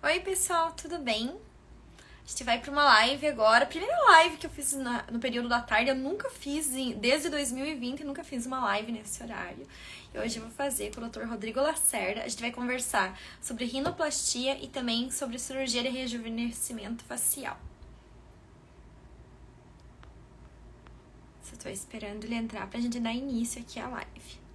Oi, pessoal, tudo bem? A gente vai para uma live agora. Primeira live que eu fiz no período da tarde. Eu nunca fiz, desde 2020, nunca fiz uma live nesse horário. E hoje eu vou fazer com o Dr. Rodrigo Lacerda. A gente vai conversar sobre rinoplastia e também sobre cirurgia de rejuvenescimento facial. Só estou esperando ele entrar pra gente dar início aqui à live.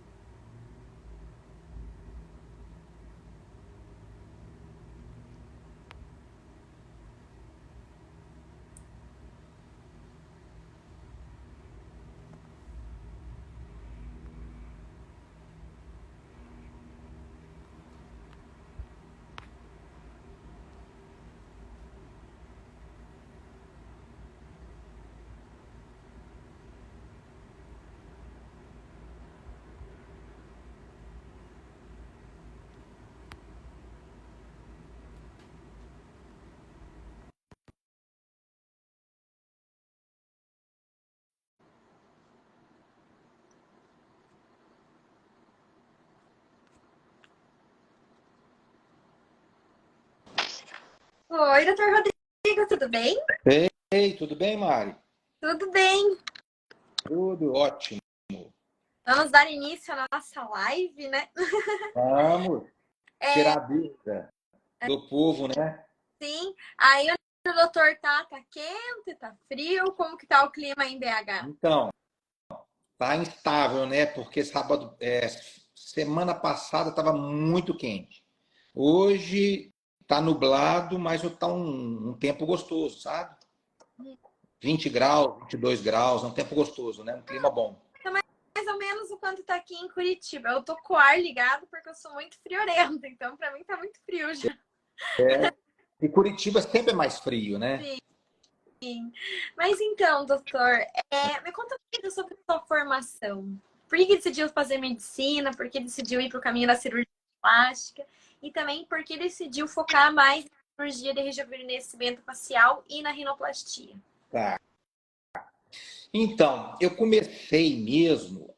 Oi, Dr. Rodrigo, tudo bem? Ei, tudo bem, Mari? Tudo bem. Tudo ótimo. Vamos dar início à nossa live, né? Vamos tirar a dúvida do povo, né? Sim. Aí o doutor tá quente, tá frio? Como que tá o clima em BH? Então, tá instável, né? Porque semana passada estava muito quente. Hoje tá nublado, mas tá um tempo gostoso, sabe? 20 graus, 22 graus, é um tempo gostoso, né? Um clima bom. Tá mais ou menos o quanto tá aqui em Curitiba. Eu tô com o ar ligado porque eu sou muito friorenta, então pra mim tá muito frio já. E Curitiba sempre é mais frio, né? Sim. Mas então, doutor, me conta um pouquinho sobre a sua formação. Por que decidiu fazer medicina? Por que decidiu ir pro caminho da cirurgia plástica? E também por que decidiu focar mais na cirurgia de rejuvenescimento facial e na rinoplastia? Tá. Então, eu comecei mesmo.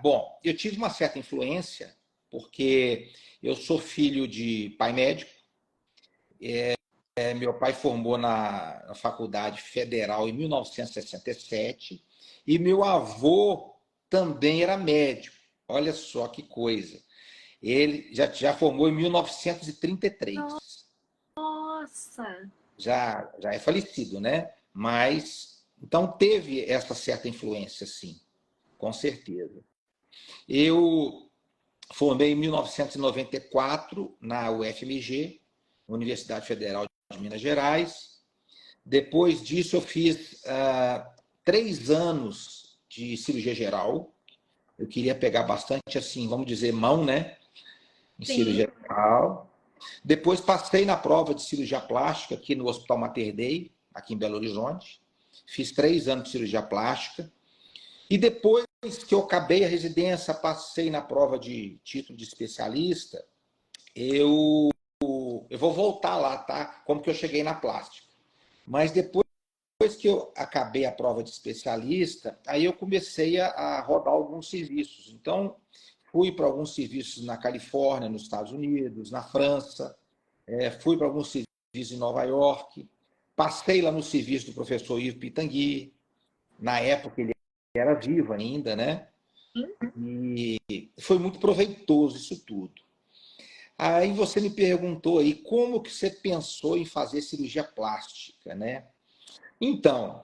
Bom, eu tive uma certa influência, porque eu sou filho de pai médico. Meu pai formou na Faculdade Federal em 1967 e meu avô também era médico. Olha só que coisa. Ele já formou em 1933. Nossa! Já é falecido, né? Mas, então teve essa certa influência, sim, com certeza. Eu formei em 1994 na UFMG, Universidade Federal de Minas Gerais. Depois disso, eu fiz 3 anos de cirurgia geral. Eu queria pegar bastante, assim, vamos dizer, mão, né? Em Sim. cirurgia geral. Depois passei na prova de cirurgia plástica aqui no Hospital Mater Dei, aqui em Belo Horizonte. Fiz 3 anos de cirurgia plástica. E depois que eu acabei a residência, passei na prova de título de especialista, eu vou voltar lá, tá? Como que eu cheguei na plástica. Mas depois que eu acabei a prova de especialista, aí eu comecei a rodar alguns serviços. Então, fui para alguns serviços na Califórnia, nos Estados Unidos, na França, fui para alguns serviços em Nova York, passei lá no serviço do professor Yves Pitangui, na época ele era vivo ainda, né? E foi muito proveitoso isso tudo. Aí você me perguntou aí como que você pensou em fazer cirurgia plástica, né? Então,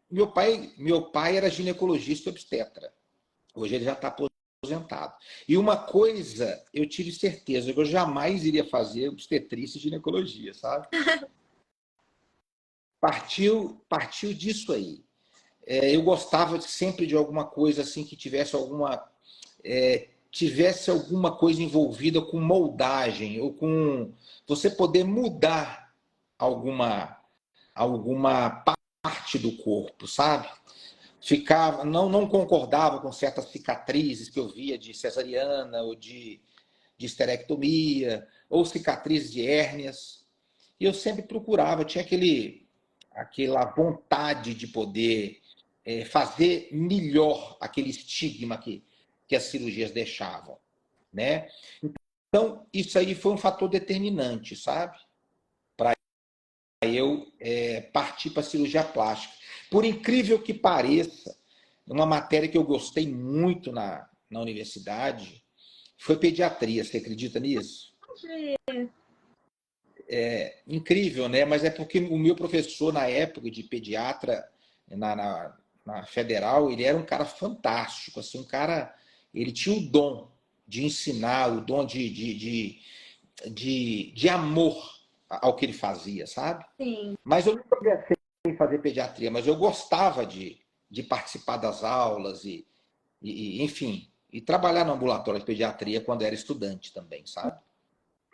meu pai era ginecologista e obstetra. Hoje ele já está aposentado. E uma coisa, eu tive certeza que eu jamais iria fazer obstetrícia e ginecologia, sabe? Partiu disso aí. Eu gostava sempre de alguma coisa assim que tivesse alguma coisa envolvida com moldagem ou com você poder mudar alguma parte do corpo, sabe? Não concordava com certas cicatrizes que eu via de cesariana ou de esterectomia, ou cicatrizes de hérnias. E eu sempre procurava, tinha aquela vontade de poder fazer melhor aquele estigma que as cirurgias deixavam, né? Então, isso aí foi um fator determinante, sabe? Para eu partir para a cirurgia plástica. Por incrível que pareça, uma matéria que eu gostei muito na universidade foi pediatria. Você acredita nisso? Incrível, né? Mas é porque o meu professor, na época de pediatra, na Federal, ele era um cara fantástico, assim, um cara, ele tinha o dom de ensinar, o dom de amor ao que ele fazia, sabe? Sim. Mas eu nunca pensei em fazer pediatria, mas eu gostava de participar das aulas enfim, e trabalhar no ambulatório de pediatria quando era estudante também, sabe?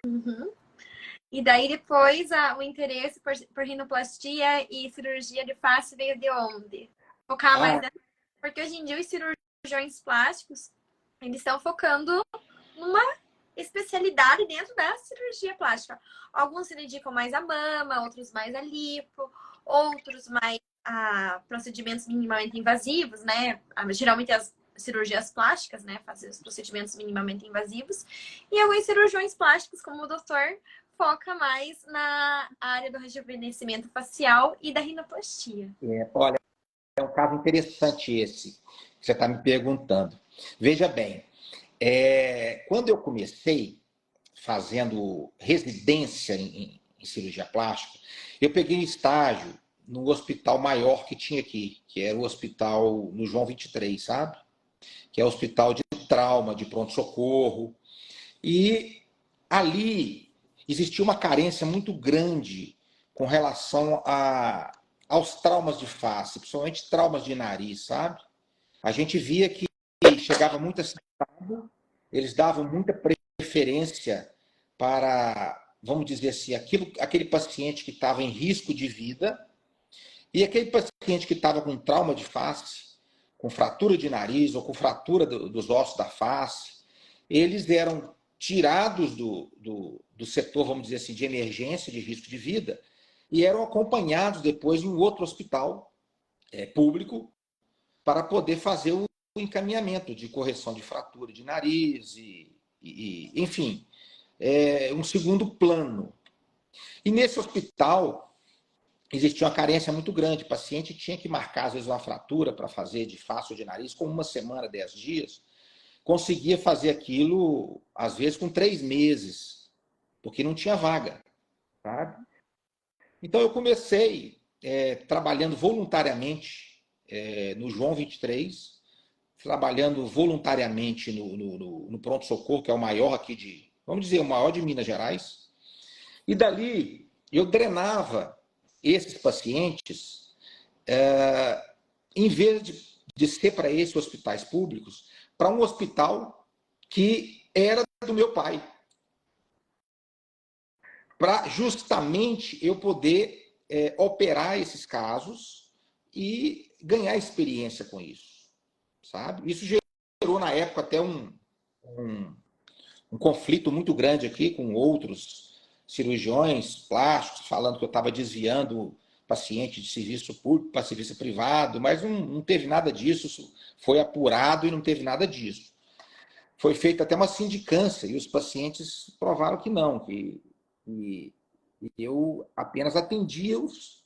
Uhum. E daí depois o interesse por rinoplastia e cirurgia de face veio de onde? Focar mais Ah, nessa... Porque hoje em dia os cirurgiões plásticos, eles estão focando numa especialidade dentro da cirurgia plástica. Alguns se dedicam mais à mama, outros mais à lipo, outros mais a procedimentos minimamente invasivos, né? Geralmente as cirurgias plásticas, né? Fazer os procedimentos minimamente invasivos. E alguns cirurgiões plásticos, como o doutor, foca mais na área do rejuvenescimento facial e da rinoplastia. olha, é um caso interessante esse que você está me perguntando. Veja bem, quando eu comecei fazendo residência em cirurgia plástica, eu peguei um estágio no hospital maior que tinha aqui, que era o hospital no João 23, sabe? Que é o hospital de trauma, de pronto-socorro. E ali existia uma carência muito grande com relação aos traumas de face, principalmente traumas de nariz, sabe? A gente via que chegava muito acidentado, eles davam muita preferência para, vamos dizer assim, aquele paciente que estava em risco de vida e aquele paciente que estava com trauma de face, com fratura de nariz ou com fratura dos ossos da face, eles eram tirados do setor, vamos dizer assim, de emergência, de risco de vida, e eram acompanhados depois em um outro hospital público para poder fazer o encaminhamento de correção de fratura de nariz enfim, um segundo plano. E nesse hospital existia uma carência muito grande. O paciente tinha que marcar, às vezes, uma fratura para fazer de face ou de nariz com uma semana, 10 dias. Conseguia fazer aquilo, às vezes, com 3 meses, porque não tinha vaga. Sabe? Então, eu comecei trabalhando voluntariamente no João 23, trabalhando voluntariamente no pronto-socorro, que é o maior aqui vamos dizer, o maior de Minas Gerais. E dali, eu drenava esses pacientes, em vez de ser para esses hospitais públicos, para um hospital que era do meu pai. Para justamente eu poder operar esses casos e ganhar experiência com isso. Sabe? Isso gerou, na época, até um conflito muito grande aqui com outros cirurgiões plásticos, falando que eu estava desviando paciente de serviço público para serviço privado, mas não teve nada disso, isso foi apurado e não teve nada disso. Foi feita até uma sindicância e os pacientes provaram que não, que eu apenas atendia-os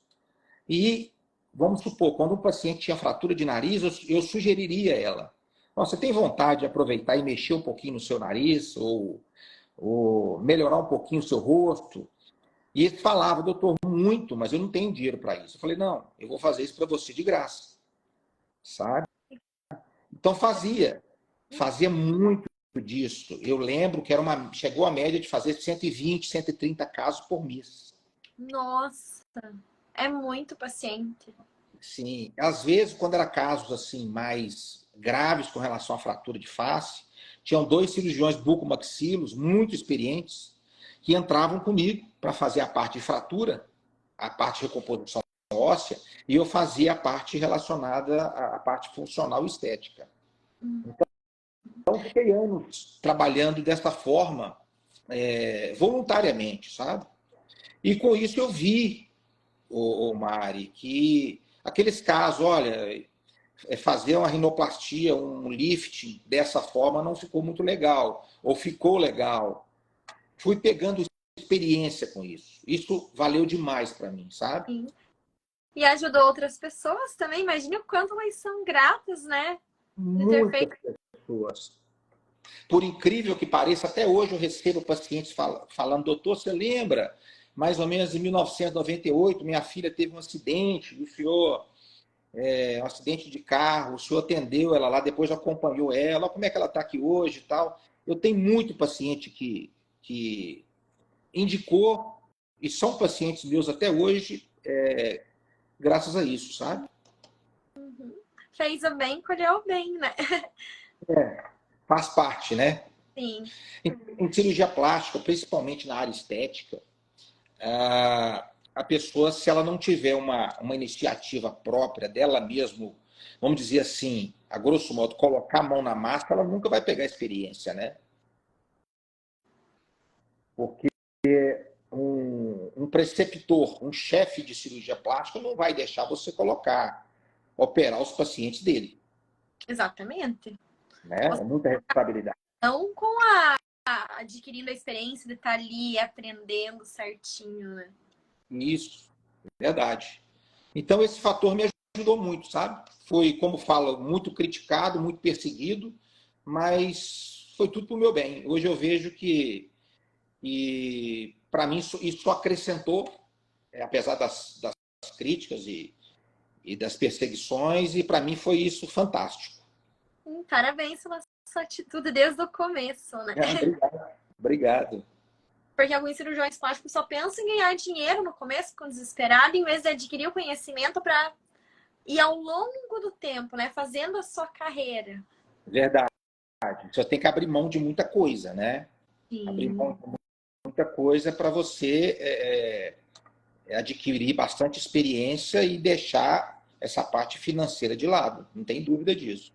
e, vamos supor, quando um paciente tinha fratura de nariz, eu sugeriria a ela: você tem vontade de aproveitar e mexer um pouquinho no seu nariz ou melhorar um pouquinho o seu rosto? E ele falava: doutor, muito, mas eu não tenho dinheiro para isso. Eu falei: não, eu vou fazer isso para você de graça, sabe? Então fazia muito disso. Eu lembro que chegou a média de fazer 120, 130 casos por mês. Nossa, é muito paciente. Sim, às vezes, quando era casos assim mais graves com relação à fratura de face, tinham 2 cirurgiões bucomaxilos muito experientes que entravam comigo para fazer a parte de fratura, a parte de recomposição óssea, e eu fazia a parte relacionada à parte funcional e estética. Então, fiquei anos trabalhando dessa forma, voluntariamente, sabe? E com isso eu vi, Mari, que aqueles casos, olha, fazer uma rinoplastia, um lifting dessa forma não ficou muito legal, ou ficou legal. fui pegando experiência com isso. Isso valeu demais para mim, sabe? Sim. E ajudou outras pessoas também. Imagina o quanto elas são gratas, né? De ter Muitas feito. pessoas. Por incrível que pareça, até hoje eu recebo pacientes falando, doutor, você lembra? Mais ou menos em 1998, minha filha teve um acidente, e o senhor, um acidente de carro, o senhor atendeu ela lá, depois acompanhou ela, como é que ela está aqui hoje e tal. Eu tenho muito paciente que indicou, e são pacientes meus até hoje, graças a isso, sabe? Fez o bem, colheu o bem, né? Faz parte, né? Sim. Em cirurgia plástica, principalmente na área estética, a pessoa, se ela não tiver uma iniciativa própria dela mesmo, vamos dizer assim, a grosso modo, colocar a mão na massa, ela nunca vai pegar experiência, né? Porque um preceptor, um chefe de cirurgia plástica não vai deixar você operar os pacientes dele, Exatamente. né? É muita responsabilidade. Não com adquirindo a experiência de estar ali aprendendo certinho, né? Isso, verdade. Então, esse fator me ajudou muito, sabe? Foi, como fala, muito criticado, muito perseguido, mas foi tudo para o meu bem. Hoje eu vejo que para mim, isso acrescentou, apesar das críticas e das perseguições, e para mim foi isso fantástico. Parabéns pela sua atitude desde o começo, né? Obrigado. Obrigado. Porque alguns cirurgiões plásticos só pensam em ganhar dinheiro no começo, com desesperado, em vez de adquirir o conhecimento para ir ao longo do tempo, né? Fazendo a sua carreira. Verdade. Você tem que abrir mão de muita coisa, né? Sim. Abrir mão de muita coisa para você adquirir bastante experiência e deixar essa parte financeira de lado. Não tem dúvida disso.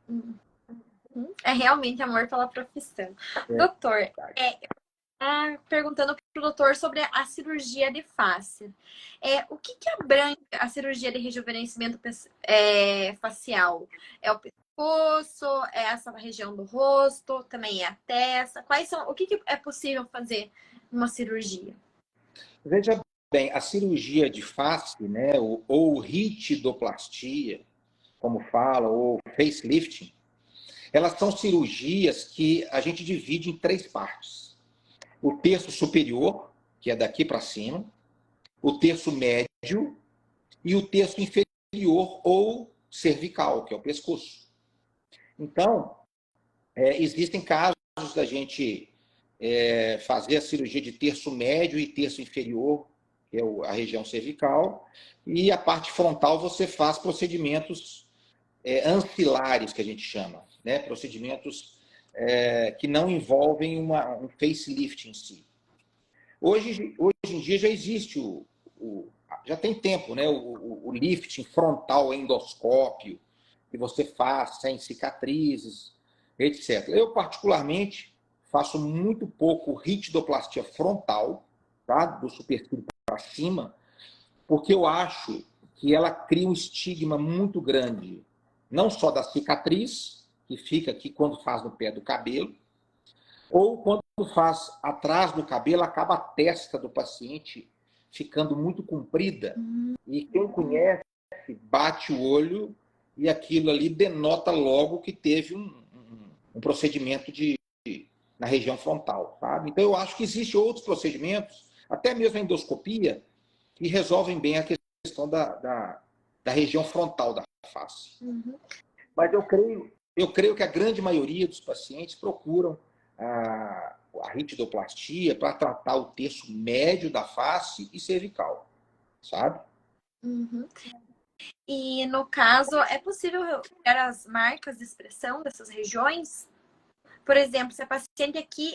É realmente amor pela profissão. Doutor, perguntando para o doutor sobre a cirurgia de face. O que abrange a cirurgia de rejuvenescimento facial? É o pescoço? É essa região do rosto? Também é a testa? O que é possível fazer numa cirurgia? Veja bem, a cirurgia de face, né, ou ritidoplastia, como fala, ou facelifting, elas são cirurgias que a gente divide em 3 partes. O terço superior, que é daqui para cima, o terço médio e o terço inferior ou cervical, que é o pescoço. Então, existem casos da gente fazer a cirurgia de terço médio e terço inferior, que é a região cervical, e a parte frontal você faz procedimentos ancilares, que a gente chama, né? Procedimentos que não envolvem um facelift em si. Hoje em dia já existe já tem tempo, né? O lifting frontal endoscópio, que você faz sem cicatrizes, etc. Eu, particularmente, faço muito pouco ritidoplastia frontal, tá? Do supercílio para cima, porque eu acho que ela cria um estigma muito grande, não só da cicatriz, que fica aqui quando faz no pé do cabelo, ou quando faz atrás do cabelo, acaba a testa do paciente ficando muito comprida. E quem conhece, bate o olho e aquilo ali denota logo que teve um procedimento na região frontal, sabe? Então, eu acho que existem outros procedimentos, até mesmo a endoscopia, que resolvem bem a questão da região frontal da face. Uhum. Mas eu creio que a grande maioria dos pacientes procuram a ritidoplastia para tratar o terço médio da face e cervical, sabe? Uhum. E no caso, é possível ver as marcas de expressão dessas regiões? Por exemplo, se a paciente aqui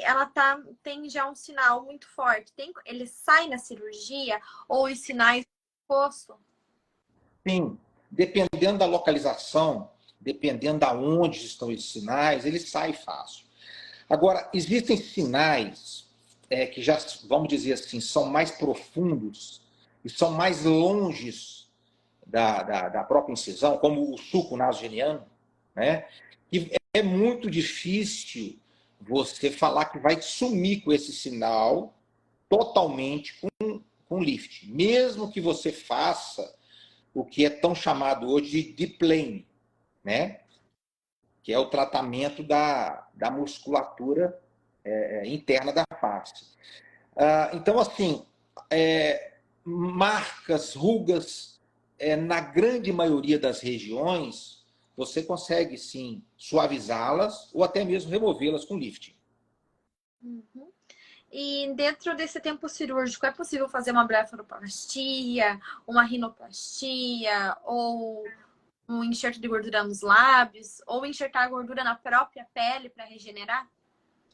tem já um sinal muito forte, ele sai na cirurgia ou os sinais do rosto? Sim, dependendo da localização, dependendo de onde estão esses sinais, ele sai fácil. Agora, existem sinais que já, vamos dizer assim, são mais profundos e são mais longes da própria incisão, como o sulco nasogeniano, né? E é muito difícil você falar que vai sumir com esse sinal totalmente com lift, mesmo que você faça o que é tão chamado hoje de deep plane, né? Que é o tratamento da musculatura interna da face. Então, assim, marcas, rugas, na grande maioria das regiões, você consegue, sim, suavizá-las ou até mesmo removê-las com lifting. Uhum. E dentro desse tempo cirúrgico, é possível fazer uma blefaroplastia, uma rinoplastia, ou um enxerto de gordura nos lábios, ou enxertar a gordura na própria pele para regenerar?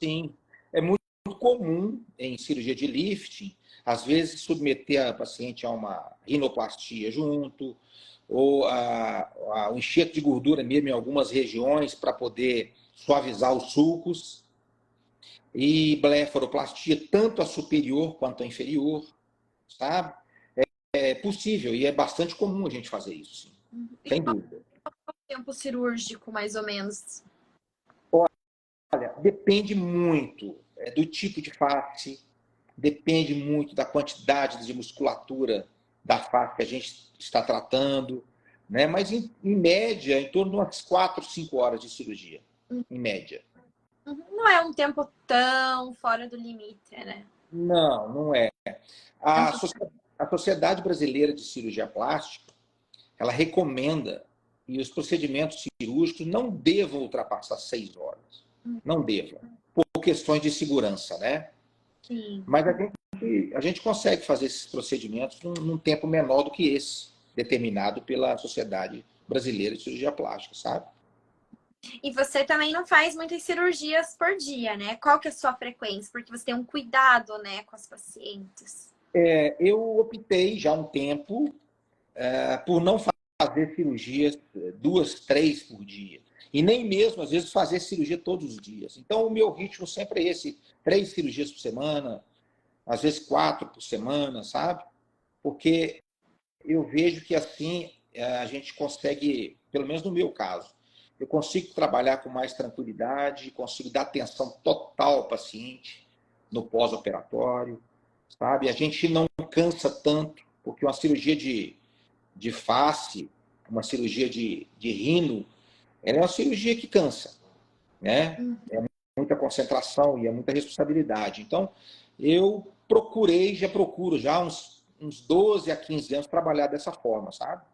Sim, é muito comum em cirurgia de lifting, às vezes submeter a paciente a uma rinoplastia junto, ou o enxerto de gordura mesmo em algumas regiões para poder suavizar os sulcos, e blefaroplastia tanto a superior quanto a inferior, sabe? É possível e é bastante comum a gente fazer isso, sim, sem dúvida. Tempo cirúrgico, mais ou menos. Olha, depende muito do tipo de face, depende muito da quantidade de musculatura da face que a gente está tratando, né? Mas, em média, em torno de umas 4, 5 horas de cirurgia, em média. Não é um tempo tão fora do limite, né? Não, não é. A, Dentro... so a Sociedade Brasileira de Cirurgia Plástica, ela recomenda que os procedimentos cirúrgicos não devam ultrapassar 6 horas. Não devam. Por questões de segurança, né? Sim. Mas a gente consegue fazer esses procedimentos num tempo menor do que esse, determinado pela Sociedade Brasileira de Cirurgia Plástica, sabe? E você também não faz muitas cirurgias por dia, né? Qual que é a sua frequência? Porque você tem um cuidado, né, com as pacientes. Eu optei já há um tempo por não fazer cirurgias 2, 3 por dia. E nem mesmo, às vezes, fazer cirurgia todos os dias. Então, o meu ritmo sempre é esse: 3 cirurgias por semana, às vezes 4 por semana, sabe? Porque eu vejo que assim a gente consegue, pelo menos no meu caso, eu consigo trabalhar com mais tranquilidade, consigo dar atenção total ao paciente no pós-operatório, sabe? A gente não cansa tanto, porque uma cirurgia de face, uma cirurgia de rino, ela é uma cirurgia que cansa, né? É muita concentração e é muita responsabilidade. Então, eu já procuro já uns 12 a 15 anos trabalhar dessa forma, sabe?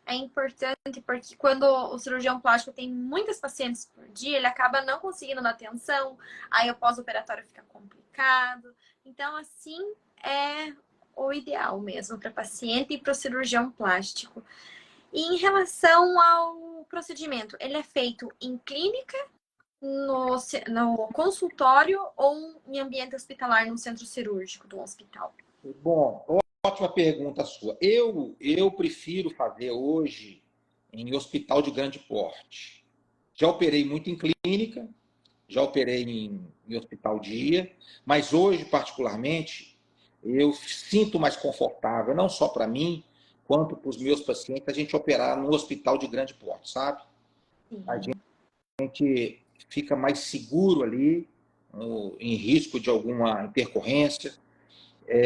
É importante porque quando o cirurgião plástico tem muitas pacientes por dia, ele acaba não conseguindo dar atenção, aí o pós-operatório fica complicado. Então, assim, é o ideal mesmo para paciente e para o cirurgião plástico. E em relação ao procedimento, ele é feito em clínica, no consultório ou em ambiente hospitalar, no centro cirúrgico do hospital? Bom, ótima pergunta sua. Eu prefiro fazer hoje em hospital de grande porte. Já operei muito em clínica, já operei em hospital dia, mas hoje, particularmente, eu sinto mais confortável, não só para mim, quanto para os meus pacientes, a gente operar num hospital de grande porte, sabe? A gente fica mais seguro ali, em risco de alguma intercorrência.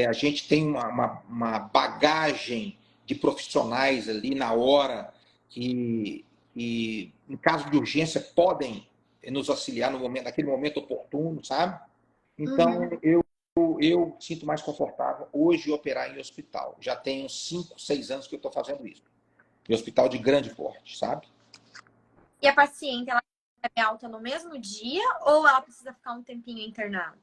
A gente tem uma bagagem de profissionais ali na hora que, em caso de urgência, podem nos auxiliar naquele momento oportuno, sabe? Então, eu sinto mais confortável hoje operar em hospital. Já tenho 5, 6 anos que eu estou fazendo isso. Em hospital de grande porte, sabe? E a paciente, ela é alta no mesmo dia ou ela precisa ficar um tempinho internada?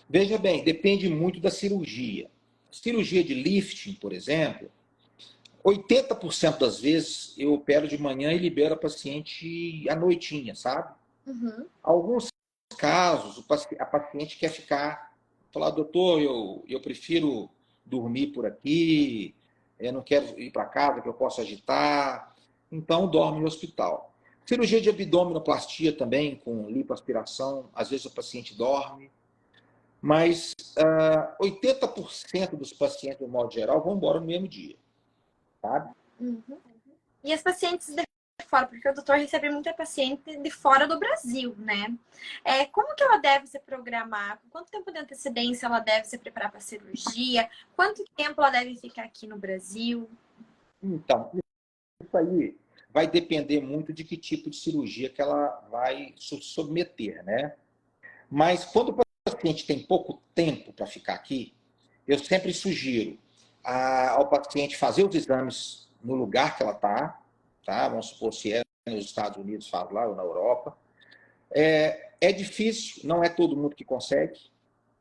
Veja bem, depende muito da cirurgia. Cirurgia de lifting, por exemplo, 80% das vezes eu opero de manhã e libero a paciente à noitinha, sabe? Alguns casos, a paciente quer falar, doutor, eu prefiro dormir por aqui, eu não quero ir para casa, que eu posso agitar, então dorme no hospital. Cirurgia de abdominoplastia também, com lipoaspiração, às vezes o paciente dorme, mas 80% dos pacientes, no modo geral, vão embora no mesmo dia, sabe? E as pacientes fora, porque o doutor recebe muita paciente de fora do Brasil, né? Como que ela deve se programar? Com quanto tempo de antecedência ela deve se preparar para a cirurgia? Quanto tempo ela deve ficar aqui no Brasil? Então, isso aí vai depender muito de que tipo de cirurgia que ela vai se submeter, né? Mas quando o paciente tem pouco tempo para ficar aqui, eu sempre sugiro ao paciente fazer os exames no lugar que ela está, tá? Vamos supor se é nos Estados Unidos, faz lá, ou na Europa. É difícil, não é todo mundo que consegue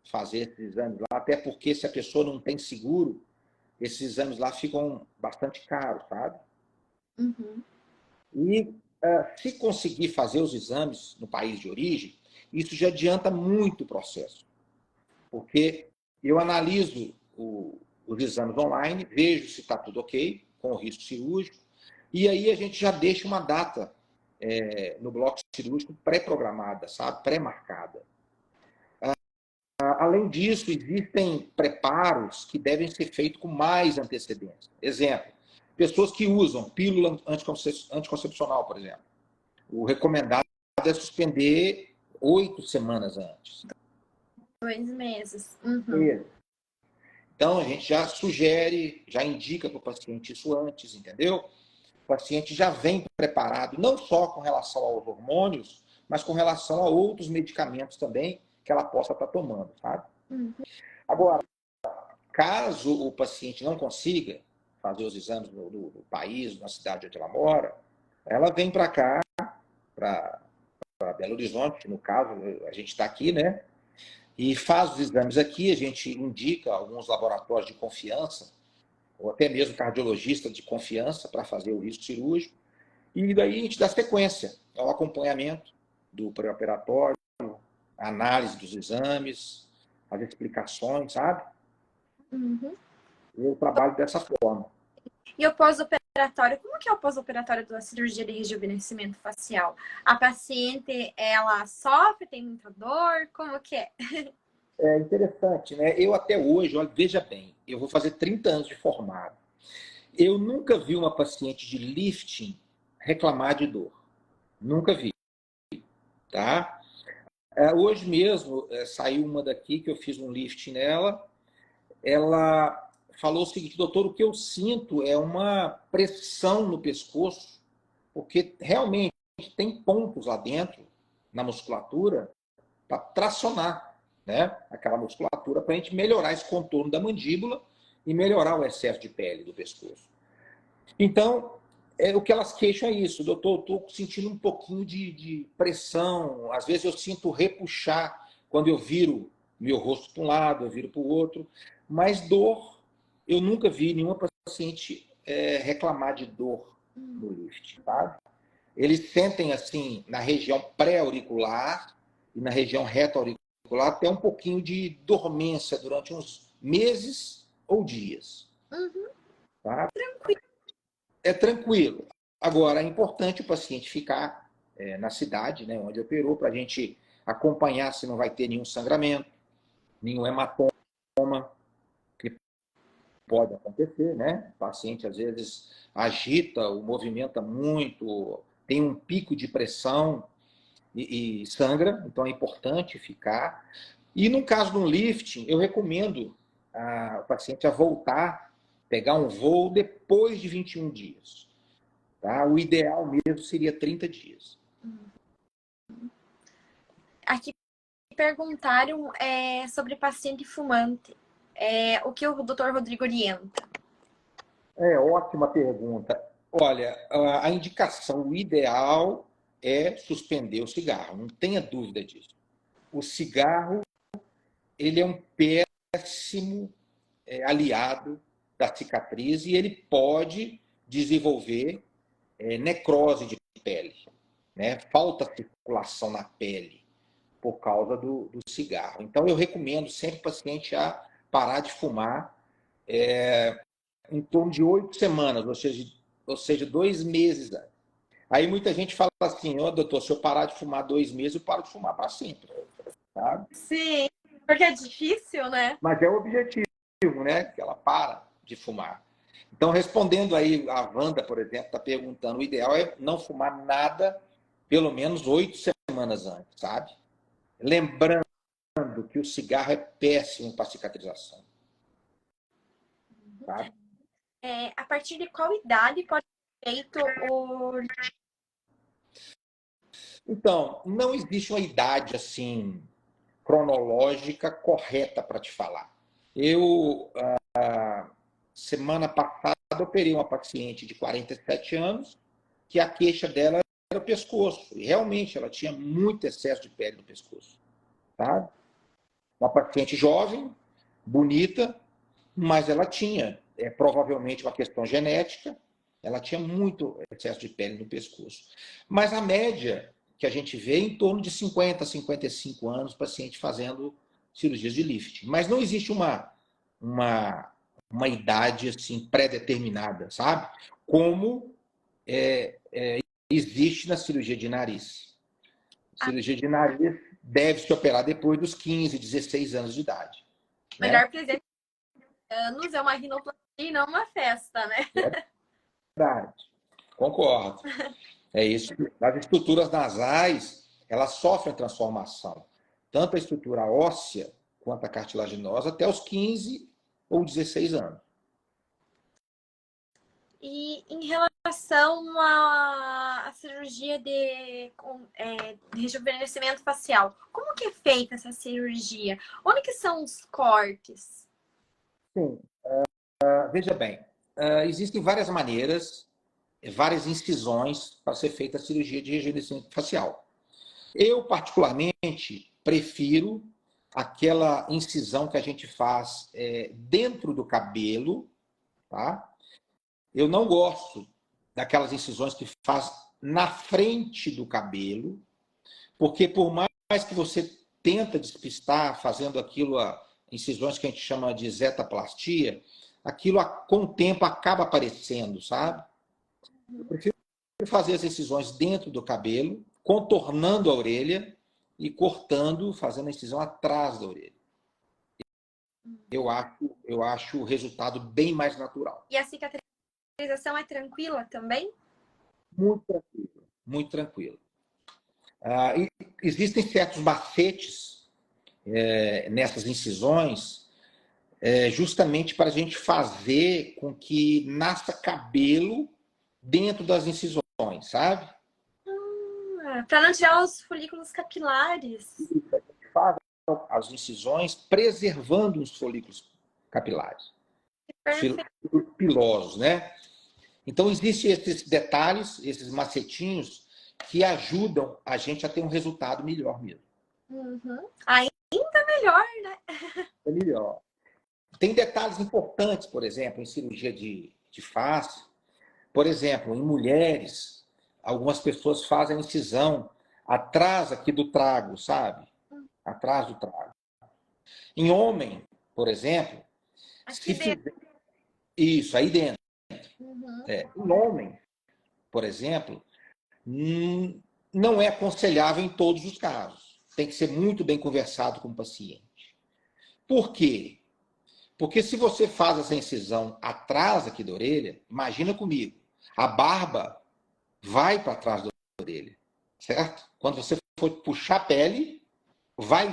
fazer esses exames lá, até porque se a pessoa não tem seguro, esses exames lá ficam bastante caros, sabe? Uhum. E se conseguir fazer os exames no país de origem, isso já adianta muito o processo, porque eu analiso os exames online, vejo se está tudo ok, com o risco cirúrgico, e aí a gente já deixa uma data no bloco cirúrgico pré-programada, sabe? Pré-marcada. Além disso, existem preparos que devem ser feitos com mais antecedência. Exemplo, pessoas que usam pílula anticoncepcional, por exemplo. O recomendado é suspender 8 semanas antes. 2 meses. Uhum. Então, a gente já sugere, já indica para o paciente isso antes, entendeu? O paciente já vem preparado, não só com relação aos hormônios, mas com relação a outros medicamentos também que ela possa estar tomando, sabe? Uhum. Agora, caso o paciente não consiga fazer os exames no país, na cidade onde ela mora, ela vem para cá, para Belo Horizonte, no caso, a gente está aqui, né? E faz os exames aqui, a gente indica alguns laboratórios de confiança, ou até mesmo cardiologista de confiança para fazer o risco cirúrgico, e daí a gente dá sequência ao acompanhamento do pré-operatório, a análise dos exames, as explicações, sabe? Uhum. Eu trabalho dessa forma. E o pós-operatório, como que é o pós-operatório da cirurgia de rejuvenescimento facial? A paciente, ela sofre, tem muita dor? Como que é? É interessante, né? Eu até hoje, olha, veja bem, eu vou fazer 30 anos de formado. Eu nunca vi uma paciente de lifting reclamar de dor. Nunca vi, tá? Hoje mesmo, saiu uma daqui que eu fiz um lifting nela. Ela falou o seguinte: doutor, o que eu sinto é uma pressão no pescoço, porque realmente tem pontos lá dentro, na musculatura, para tracionar, né? Aquela musculatura para a gente melhorar esse contorno da mandíbula e melhorar o excesso de pele do pescoço. Então, o que elas queixam é isso: doutor, estou sentindo um pouquinho de pressão, às vezes eu sinto repuxar quando eu viro meu rosto para um lado, eu viro para o outro, mas dor, eu nunca vi nenhuma paciente reclamar de dor no lift, tá? Eles sentem assim na região pré-auricular e na região reta-auricular até um pouquinho de dormência durante uns meses ou dias. Uhum. Tá? Tranquilo. É tranquilo. Agora, é importante o paciente ficar na cidade, né, onde operou, para a gente acompanhar se não vai ter nenhum sangramento, nenhum hematoma, que pode acontecer, né? O paciente, às vezes, agita, ou movimenta muito, tem um pico de pressão e sangra, então é importante ficar. E no caso de um lifting, eu recomendo o paciente a voltar, pegar um voo depois de 21 dias. Tá? O ideal mesmo seria 30 dias. Aqui perguntaram sobre paciente fumante. O que o doutor Rodrigo orienta? Ótima pergunta. Olha, a indicação, o ideal é suspender o cigarro, não tenha dúvida disso. O cigarro, ele é um péssimo aliado da cicatriz e ele pode desenvolver necrose de pele, né? Falta circulação na pele por causa do cigarro. Então, eu recomendo sempre o paciente a parar de fumar em torno de 8 semanas, ou seja, 2 meses. Aí muita gente fala assim: doutor, se eu parar de fumar 2 meses, eu paro de fumar para sempre. Tá? Sim, porque é difícil, né? Mas é o objetivo, né? Que ela para de fumar. Então, Então, respondendo aí, a Wanda, por exemplo, está perguntando, o ideal é não fumar nada pelo menos 8 semanas antes, sabe? Lembrando que o cigarro é péssimo para cicatrização, sabe? A partir de qual idade pode ser feito o... Então, não existe uma idade assim cronológica correta para te falar. Eu, semana passada, operei uma paciente de 47 anos que a queixa dela era o pescoço. E realmente ela tinha muito excesso de pele no pescoço. Tá? Uma paciente jovem, bonita, mas ela tinha provavelmente uma questão genética, ela tinha muito excesso de pele no pescoço. Mas a média que a gente vê é em torno de 50, 55 anos, paciente fazendo cirurgias de lifting. Mas não existe uma idade assim pré-determinada, sabe? Como existe na cirurgia de nariz. Cirurgia de nariz deve se operar depois dos 15, 16 anos de idade. O melhor presente de anos é uma rinoplastia e não uma festa, né? É verdade. Concordo. É isso. As estruturas nasais, elas sofrem transformação. Tanto a estrutura óssea quanto a cartilaginosa até os 15 ou 16 anos. E em relação à cirurgia de rejuvenescimento facial, como que é feita essa cirurgia? Onde que são os cortes? Sim. Veja bem, existem várias maneiras, várias incisões para ser feita a cirurgia de rejuvenescimento facial. Eu, particularmente, prefiro aquela incisão que a gente faz dentro do cabelo, tá? Eu não gosto daquelas incisões que faz na frente do cabelo, porque por mais que você tenta despistar fazendo aquilo, incisões que a gente chama de zetaplastia, aquilo com o tempo acaba aparecendo, sabe? Eu prefiro fazer as incisões dentro do cabelo, contornando a orelha e cortando, fazendo a incisão atrás da orelha. Eu acho o resultado bem mais natural. E a cicatrização é tranquila também? Muito tranquilo, muito tranquilo. Existem certos macetes nessas incisões, justamente para a gente fazer com que nasça cabelo dentro das incisões, sabe? Para não tirar os folículos capilares. A gente faz as incisões preservando os folículos capilares, os folículos pilosos, né? Então, existem esses detalhes, esses macetinhos que ajudam a gente a ter um resultado melhor mesmo. Uhum. Ainda melhor, né? É melhor. Tem detalhes importantes, por exemplo, em cirurgia de face. Por exemplo, em mulheres, algumas pessoas fazem a incisão atrás aqui do trago, sabe? Atrás do trago. Em homem, por exemplo, aqui dentro. Isso, aí dentro. Uhum. Em homem, por exemplo, não é aconselhável em todos os casos. Tem que ser muito bem conversado com o paciente. Por quê? Porque se você faz essa incisão atrás aqui da orelha, imagina comigo, a barba vai para trás da orelha, certo? Quando você for puxar a pele, vai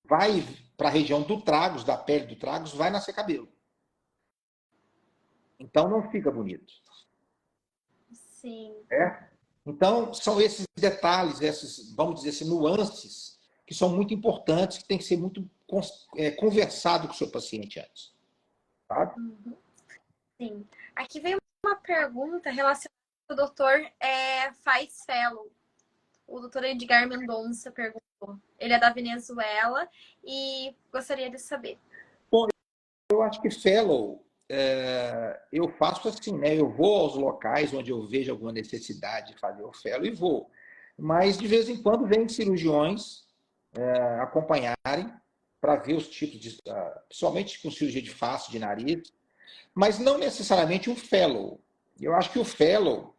para a região do tragos, da pele do tragos, vai nascer cabelo. Então não fica bonito. Sim. Então são esses detalhes, esses, vamos dizer assim, nuances, que são muito importantes, que tem que ser muito conversado com o seu paciente antes. Sabe? Uhum. Sim. Aqui vem uma pergunta relacionada ao doutor faz fellow. O doutor Edgar Mendonça perguntou. Ele é da Venezuela e gostaria de saber. Bom, eu acho que fellow, eu faço assim, né? Eu vou aos locais onde eu vejo alguma necessidade de fazer o fellow e vou. Mas, de vez em quando, vem cirurgiões acompanharem para ver os tipos de... principalmente com cirurgia de face, de nariz, mas não necessariamente um fellow. Eu acho que o fellow,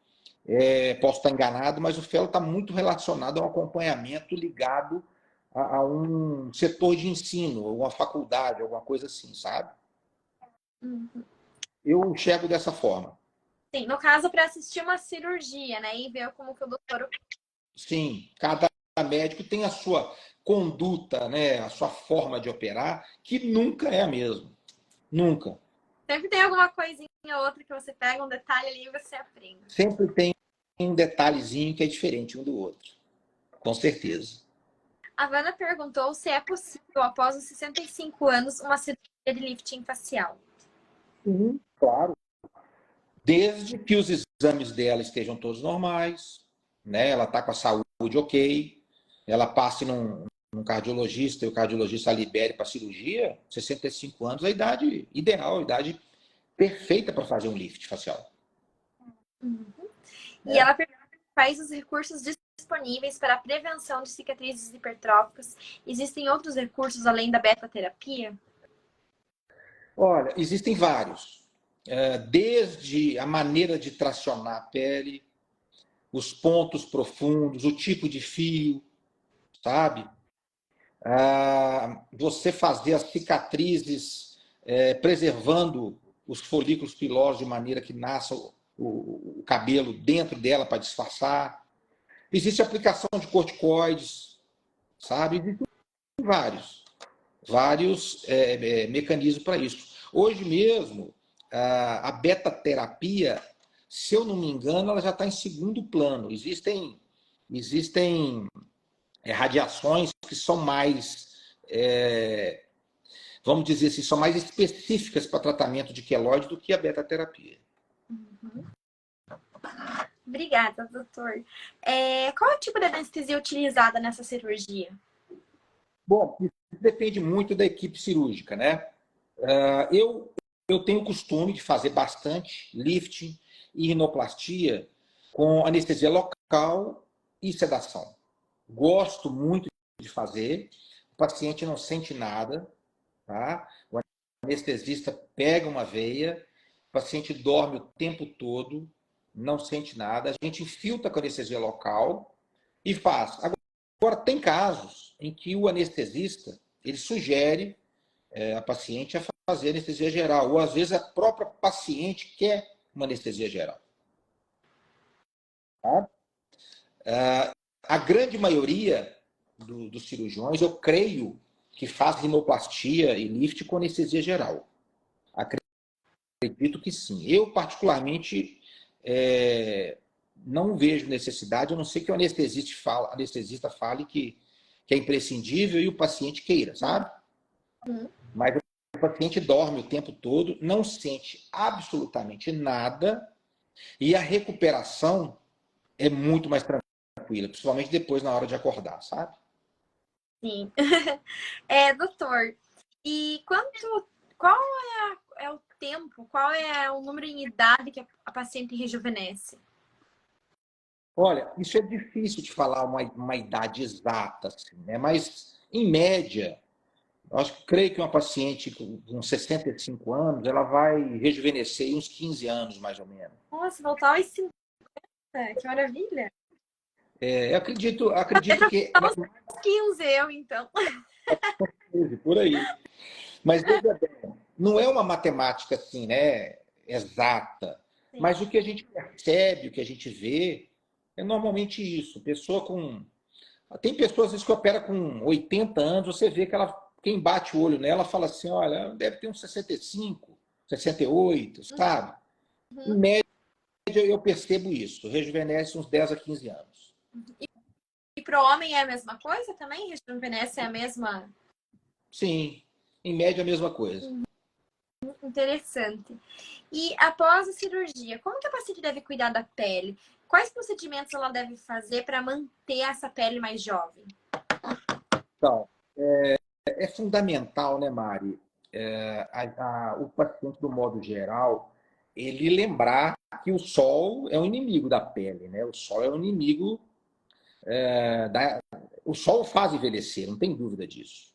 posso estar enganado, mas o fellow está muito relacionado a um acompanhamento ligado a um setor de ensino, uma faculdade, alguma coisa assim, sabe? Uhum. Eu enxergo dessa forma. Sim, no caso, para assistir uma cirurgia, né? E ver como que o doutor. Sim, cada médico tem a sua conduta, né, a sua forma de operar, que nunca é a mesma. Nunca. Sempre tem alguma coisinha ou outra que você pega, um detalhe ali e você aprende. Sempre tem um detalhezinho que é diferente um do outro. Com certeza. A Vanna perguntou se é possível, após os 65 anos, uma cirurgia de lifting facial. Sim, claro. Desde que os exames dela estejam todos normais, né? Ela está com a saúde ok, ela passe num cardiologista e o cardiologista a libere para cirurgia, 65 anos, a idade ideal, a idade perfeita para fazer um lift facial. Uhum. E Né? ela pergunta quais os recursos disponíveis para a prevenção de cicatrizes hipertróficas. Existem outros recursos além da beta-terapia? Olha, existem vários. Desde a maneira de tracionar a pele, os pontos profundos, o tipo de fio, sabe? Você fazer as cicatrizes preservando os folículos pilosos de maneira que nasça o cabelo dentro dela para disfarçar. Existe a aplicação de corticoides, sabe? Existem vários mecanismos para isso. Hoje mesmo, a beta-terapia, se eu não me engano, ela já está em segundo plano. Existem radiações que são mais, vamos dizer assim, são mais específicas para tratamento de queloide do que a beta-terapia. Uhum. Obrigada, doutor. Qual é o tipo de anestesia utilizada nessa cirurgia? Bom, isso depende muito da equipe cirúrgica, né? Eu tenho o costume de fazer bastante lifting e rinoplastia com anestesia local e sedação. Gosto muito de fazer, o paciente não sente nada, tá? O anestesista pega uma veia, o paciente dorme o tempo todo, não sente nada, a gente infiltra com anestesia local e faz. Agora, tem casos em que o anestesista ele sugere a paciente a fazer anestesia geral, ou às vezes a própria paciente quer uma anestesia geral. Tá? A grande maioria dos cirurgiões, eu creio, que faz rinoplastia e lift com anestesia geral. Acredito que sim. Eu, particularmente, não vejo necessidade, a não ser que o anestesista fale que é imprescindível e o paciente queira, sabe? Mas o paciente dorme o tempo todo, não sente absolutamente nada e a recuperação é muito mais tranquila, principalmente depois na hora de acordar, sabe? Sim. Doutor, e qual é o tempo, qual é o número em idade que a paciente rejuvenesce? Olha, isso é difícil de falar uma idade exata, assim, né? Mas, em média, creio que uma paciente com 65 anos, ela vai rejuvenescer em uns 15 anos, mais ou menos. Nossa, voltar aos 50, que maravilha! Eu acredito que Estamos uns 15, eu, então. por aí. Mas veja bem, não é uma matemática assim, né, exata. Sim. Mas o que a gente percebe, o que a gente vê, é normalmente isso. Tem pessoas às vezes, que operam com 80 anos, você vê que quem bate o olho nela fala assim, olha, deve ter uns 65, 68, sabe? Em Uhum. média, eu percebo isso. Rejuvenesce uns 10 a 15 anos. E para o homem é a mesma coisa também? Rejuvenesce é a mesma? Sim, em média a mesma coisa. Interessante. E após a cirurgia, como que a paciente deve cuidar da pele? Quais procedimentos ela deve fazer para manter essa pele mais jovem? Então, é fundamental, né, Mari? O paciente, do modo geral, ele lembrar que o sol é o inimigo da pele, né? O sol é o inimigo o sol faz envelhecer, não tem dúvida disso.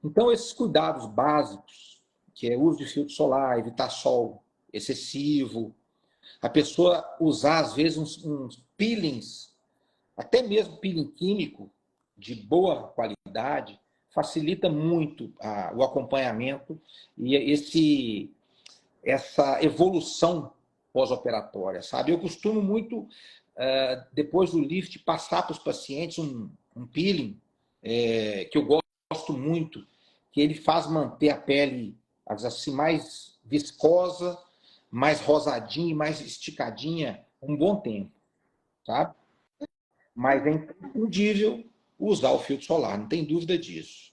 Então, esses cuidados básicos, que é o uso de filtro solar, evitar sol excessivo, a pessoa usar, às vezes, uns peelings, até mesmo peeling químico, de boa qualidade, facilita muito o acompanhamento e essa evolução pós-operatória, sabe? Eu costumo muito, depois do lift, passar para os pacientes um peeling, que eu gosto muito, que ele faz manter a pele assim, mais viscosa, mais rosadinha, mais esticadinha um bom tempo, sabe? Mas é imprescindível usar o filtro solar, não tem dúvida disso.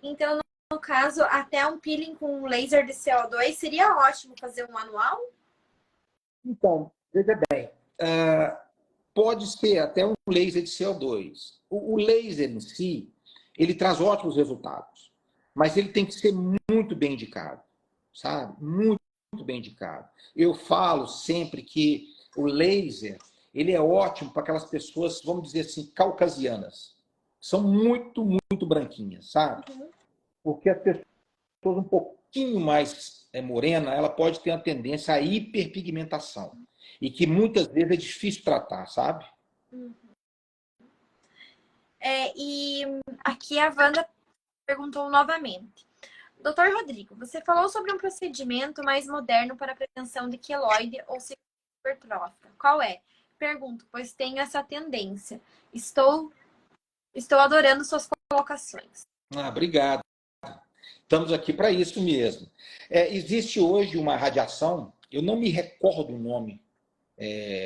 Então, no caso, até um peeling com laser de CO2 seria ótimo fazer um anual? Então, veja bem, pode ser até um laser de CO2. O laser em si, ele traz ótimos resultados, mas ele tem que ser muito bem indicado, sabe? Muito, muito bem indicado. Eu falo sempre que o laser, ele é ótimo para aquelas pessoas, vamos dizer assim, caucasianas. São muito, muito branquinhas, sabe? Porque as pessoas um pouquinho mais morena, ela pode ter uma tendência à hiperpigmentação. E que muitas vezes é difícil tratar, sabe? E aqui a Wanda perguntou novamente. Doutor Rodrigo, você falou sobre um procedimento mais moderno para a prevenção de queloide ou hipertrófica. Qual é? Pergunto, pois tenho essa tendência. Estou adorando suas colocações. Obrigado. Estamos aqui para isso mesmo. Existe hoje uma radiação, eu não me recordo o nome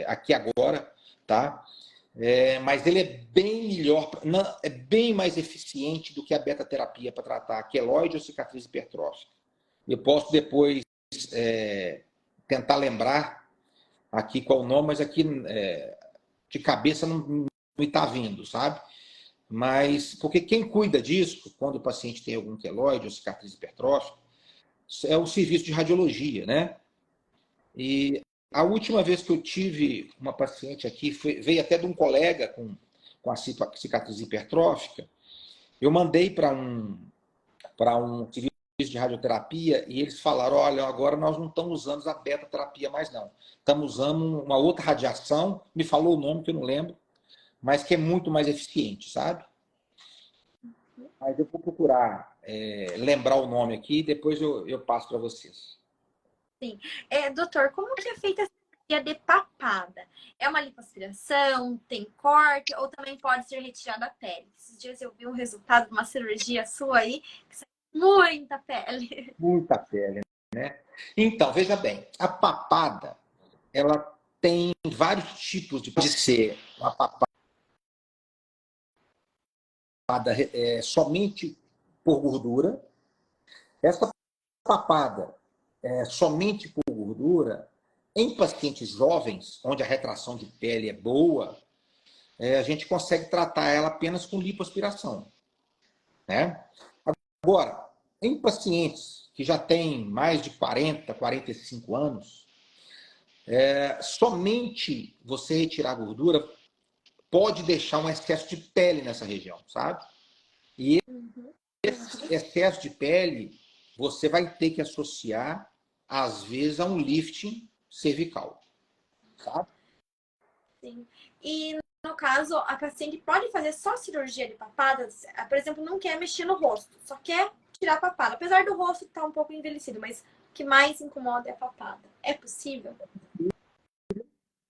aqui agora, tá? Mas ele é bem melhor, é bem mais eficiente do que a beta-terapia para tratar queloide ou cicatriz hipertrófica. Eu posso depois tentar lembrar aqui qual o nome, mas aqui de cabeça não está vindo, sabe? Mas, porque quem cuida disso, quando o paciente tem algum queloide ou cicatriz hipertrófica, é o serviço de radiologia, né? E a última vez que eu tive uma paciente aqui, veio até de um colega com a cicatriz hipertrófica, eu mandei para um serviço de radioterapia e eles falaram, olha, agora nós não estamos usando a beta-terapia mais não. Estamos usando uma outra radiação, me falou o nome que eu não lembro, mas que é muito mais eficiente, sabe? Mas eu vou procurar lembrar o nome aqui e depois eu passo para vocês. Sim. Doutor, como que é feita a cirurgia de papada? É uma lipoaspiração, tem corte ou também pode ser retirada a pele? Esses dias eu vi um resultado de uma cirurgia sua aí que saiu muita pele. Muita pele, né? Então, veja bem, a papada, ela tem vários tipos de ser uma papada somente por gordura. Essa papada somente por gordura, em pacientes jovens, onde a retração de pele é boa, a gente consegue tratar ela apenas com lipoaspiração, né? Agora, em pacientes que já têm mais de 40, 45 anos, somente você retirar a gordura pode deixar um excesso de pele nessa região, sabe? E esse excesso de pele você vai ter que associar, às vezes, a um lifting cervical, sabe? Sim. E no caso, a paciente pode fazer só cirurgia de papada? Por exemplo, não quer mexer no rosto, só quer tirar a papada. Apesar do rosto estar um pouco envelhecido, mas o que mais incomoda é a papada. É possível?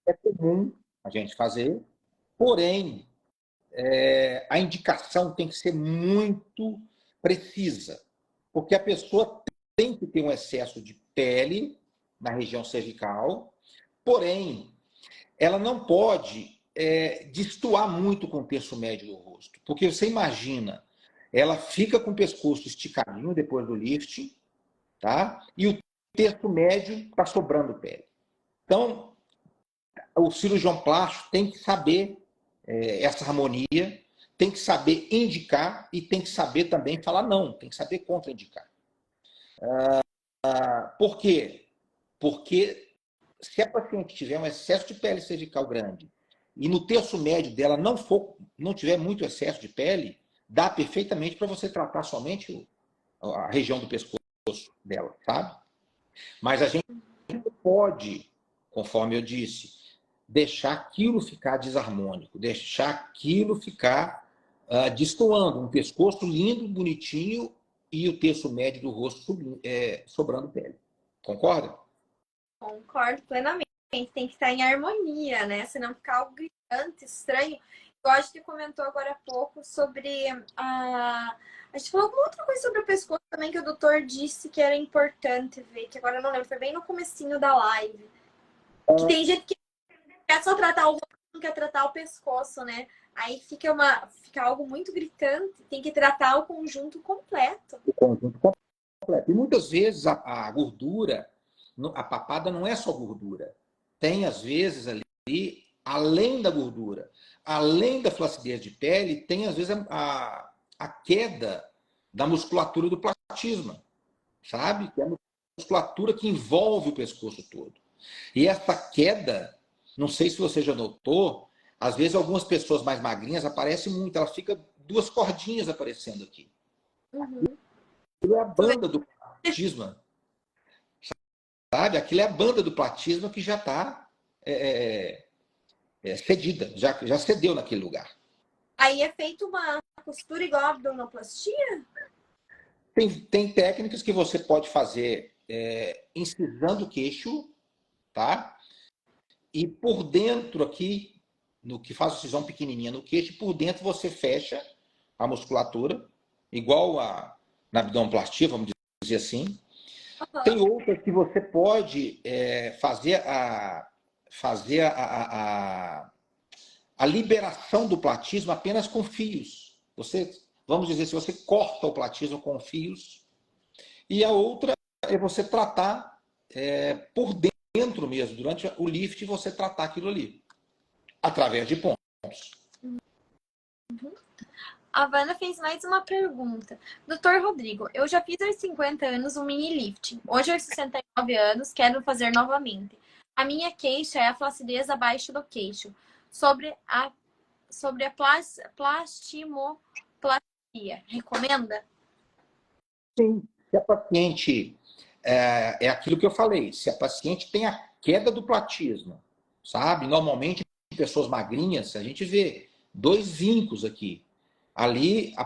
É comum a gente fazer, porém, a indicação tem que ser muito precisa, porque a pessoa tem que ter um excesso de pele na região cervical, porém, ela não pode destoar muito com o terço médio do rosto, porque você imagina, ela fica com o pescoço esticadinho depois do lifting, tá? E o terço médio está sobrando pele. Então, o cirurgião plástico tem que saber essa harmonia, tem que saber indicar e tem que saber também falar não, tem que saber contraindicar. Por quê? Porque se a paciente tiver um excesso de pele cervical grande e no terço médio dela não tiver muito excesso de pele, dá perfeitamente para você tratar somente a região do pescoço dela, sabe? Mas a gente não pode, conforme eu disse, deixar aquilo ficar desarmônico, deixar aquilo ficar destoando. Um pescoço lindo, bonitinho e o terço médio do rosto sobrando pele. Concorda? Concordo plenamente. Tem que estar em harmonia, né? Senão fica algo gritante, estranho. Igual a gente comentou agora há pouco sobre a. A gente falou alguma outra coisa sobre o pescoço também que o doutor disse que era importante ver, que agora eu não lembro, foi bem no comecinho da live. Que tem gente que quer só tratar o rosto, não quer tratar o pescoço, né? Aí fica algo muito gritante, tem que tratar o conjunto completo. O conjunto completo. E muitas vezes a gordura, a papada não é só gordura. Tem, às vezes, ali, além da gordura, além da flacidez de pele, tem, às vezes, a queda da musculatura do platisma, sabe? Que é a musculatura que envolve o pescoço todo. E essa queda, não sei se você já notou, às vezes algumas pessoas mais magrinhas aparecem muito, ela fica duas cordinhas aparecendo aqui. Uhum. Aquilo é a banda do platisma, sabe? Aquilo é a banda do platisma que já está cedida, já cedeu naquele lugar. Aí é feito uma costura igual a abdominoplastia? Tem técnicas que você pode fazer incisando o queixo, tá? E por dentro aqui, no que faz a incisão pequenininha no queixo, por dentro você fecha a musculatura, igual na abdominoplastia, vamos dizer assim. Uhum. Tem outras que você pode fazer a liberação do platismo apenas com fios. Vamos dizer, se você corta o platismo com fios, e a outra é você tratar por dentro mesmo, durante o lift, você tratar aquilo ali, através de pontos. Uhum. A Vanna fez mais uma pergunta. Doutor Rodrigo, eu já fiz aos 50 anos um mini lifting. Hoje, aos 69 anos, quero fazer novamente. A minha queixa é a flacidez abaixo do queixo. Sobre a plastimoplastia. Recomenda? Sim. Se a paciente, é aquilo que eu falei, se a paciente tem a queda do platismo, sabe? Normalmente, em pessoas magrinhas, a gente vê 2 vincos aqui. Ali, a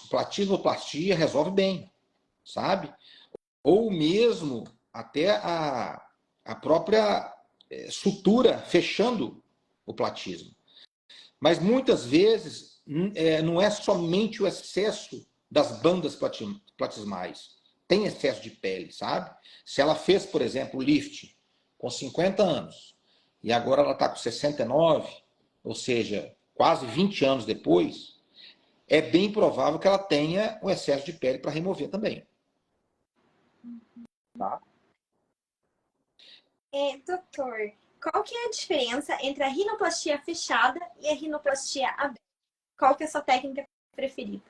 platismoplastia resolve bem, sabe? Ou mesmo até a própria sutura fechando o platismo. Mas muitas vezes não é somente o excesso das bandas platismais. Tem excesso de pele, sabe? Se ela fez, por exemplo, lift com 50 anos e agora ela está com 69, ou seja, quase 20 anos depois, é bem provável que ela tenha o excesso de pele para remover também. Tá? Doutor, qual que é a diferença entre a rinoplastia fechada e a rinoplastia aberta? Qual que é a sua técnica preferida?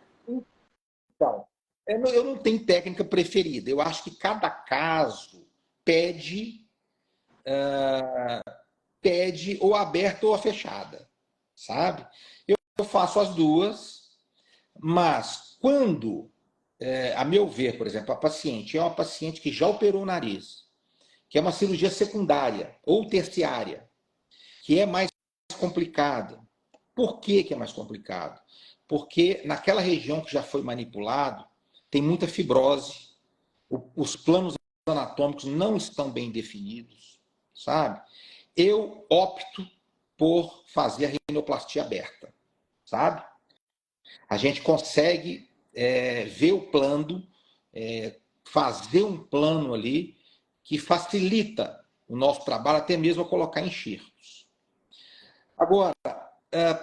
Então, eu não tenho técnica preferida. Eu acho que cada caso pede ou aberta ou a fechada, sabe? Eu faço as duas, mas quando, a meu ver, por exemplo, a paciente é uma paciente que já operou o nariz, que é uma cirurgia secundária ou terciária, que é mais complicada. Por que é mais complicado? Porque naquela região que já foi manipulado, tem muita fibrose, os planos anatômicos não estão bem definidos, sabe? Eu opto por fazer a rinoplastia aberta, sabe? A gente consegue ver o plano, fazer um plano ali que facilita o nosso trabalho, até mesmo a colocar enxertos. Agora,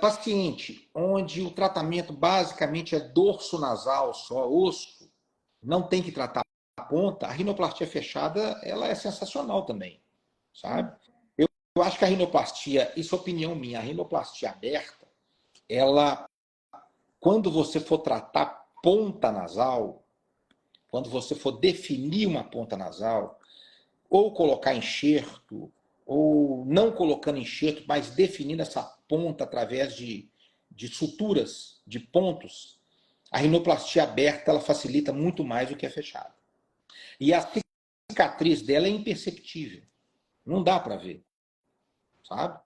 paciente onde o tratamento basicamente é dorso nasal, só osso, não tem que tratar a ponta, a rinoplastia fechada ela é sensacional também, sabe? Eu acho que a rinoplastia, isso é opinião minha, a rinoplastia aberta, ela, quando você for tratar ponta nasal, quando você for definir uma ponta nasal, ou colocar enxerto, ou não colocando enxerto, mas definindo essa ponta através de suturas, de pontos, a rinoplastia aberta ela facilita muito mais do que a fechada. E a cicatriz dela é imperceptível. Não dá para ver, sabe?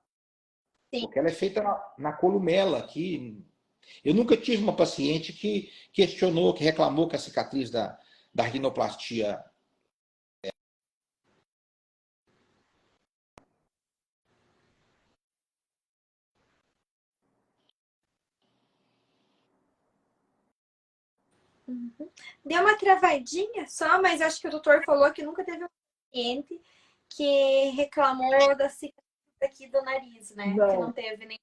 Sim. Porque ela é feita na columela aqui. Eu nunca tive uma paciente que questionou, que reclamou que a cicatriz da rinoplastia Deu uma travadinha só, mas acho que o doutor falou que nunca teve um paciente que reclamou da cicatriz aqui do nariz, né? Que não Não. teve nem.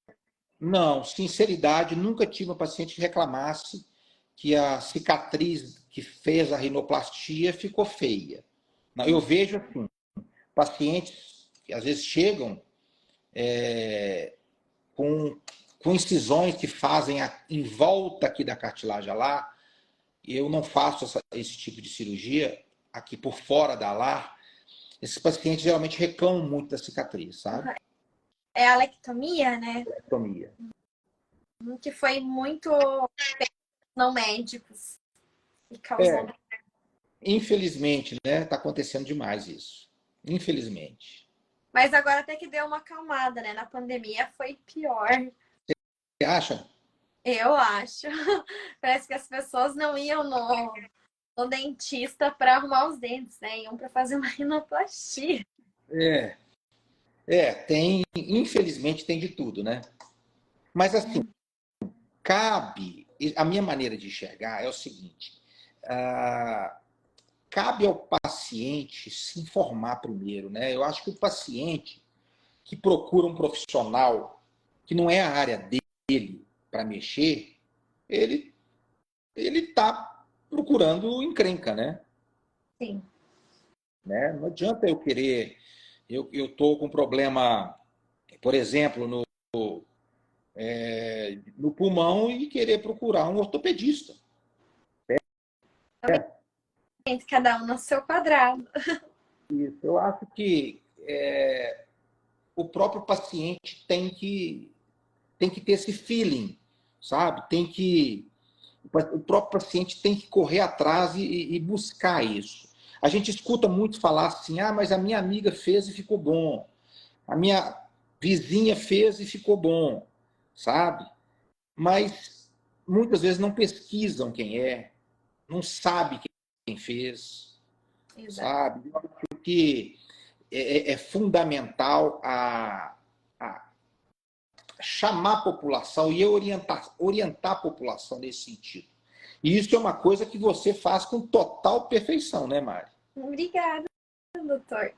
Não, sinceridade, nunca tive uma paciente que reclamasse que a cicatriz que fez a rinoplastia ficou feia. Não, eu vejo assim, pacientes que às vezes chegam com, com incisões que fazem em volta aqui da cartilagem alar. Eu não faço esse tipo de cirurgia aqui por fora da alar. Esses pacientes geralmente reclamam muito da cicatriz, sabe? É a lectomia, né? Ectomia. Que foi muito não médicos e causou. É, infelizmente, né? Está acontecendo demais isso. Infelizmente. Mas agora até que deu uma acalmada, né? Na pandemia foi pior. Você acha? Eu acho. Parece que as pessoas não iam no dentista para arrumar os dentes, né? Iam para fazer uma rinoplastia. É, tem, infelizmente tem de tudo, né? Mas assim, cabe, a minha maneira de enxergar é o seguinte, cabe ao paciente se informar primeiro, né? Eu acho que o paciente que procura um profissional que não é a área dele para mexer, ele está procurando encrenca, né? Sim. Não adianta eu querer, eu estou com problema, por exemplo, no pulmão e querer procurar um ortopedista. Cada um no seu quadrado. Isso. Eu acho que o próprio paciente tem que ter esse feeling, sabe? O próprio paciente tem que correr atrás e buscar isso. A gente escuta muito falar assim, mas a minha amiga fez e ficou bom. A minha vizinha fez e ficou bom, sabe? Mas muitas vezes não pesquisam quem é, não sabe quem fez, Exato. sabe? Porque é fundamental a chamar a população e orientar a população nesse sentido. E isso é uma coisa que você faz com total perfeição, né, Mari? Obrigada, doutor.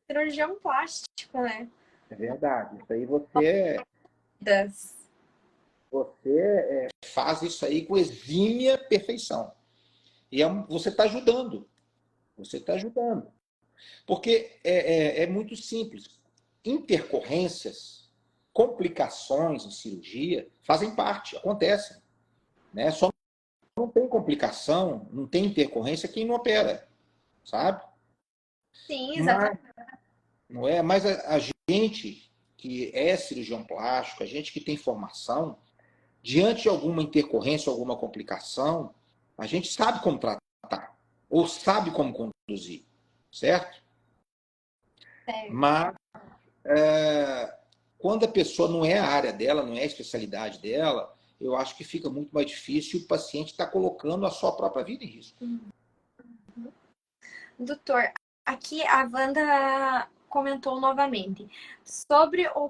Cirurgião plástico, né? É verdade. Isso aí Das... você faz isso aí com exímia perfeição. E você está ajudando. Você está ajudando. Porque é muito simples. Intercorrências, complicações em cirurgia fazem parte, acontecem. Né? Só não tem complicação, não tem intercorrência quem não opera, sabe? Sim, Mas, exatamente. não é? Mas a gente que é cirurgião plástico, a gente que tem formação, diante de alguma intercorrência, alguma complicação, a gente sabe como tratar, ou sabe como conduzir, certo? Mas quando a pessoa não é a área dela, não é a especialidade dela, eu acho que fica muito mais difícil e o paciente está colocando a sua própria vida em risco. Doutor, aqui a Wanda comentou novamente sobre o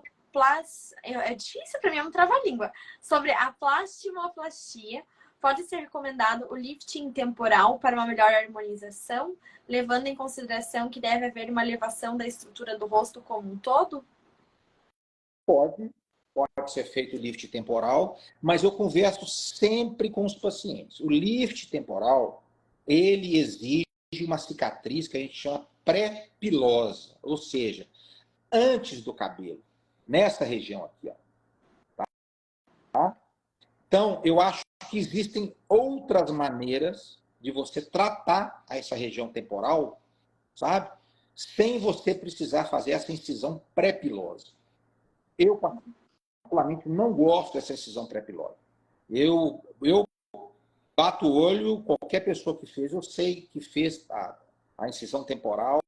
é difícil para mim, é um trava-língua. Sobre a plastimoplastia, pode ser recomendado o lifting temporal para uma melhor harmonização, levando em consideração que deve haver uma elevação da estrutura do rosto como um todo? Pode ser feito o lift temporal, mas eu converso sempre com os pacientes. O lift temporal, ele exige uma cicatriz que a gente chama pré-pilosa, ou seja, antes do cabelo, nessa região aqui. Ó. Tá? Então, eu acho que existem outras maneiras de você tratar essa região temporal, sabe? Sem você precisar fazer essa incisão pré-pilosa. Eu, particularmente, não gosto dessa incisão pré-pilosa. Eu bato o olho, qualquer pessoa que fez, eu sei que fez a incisão temporal,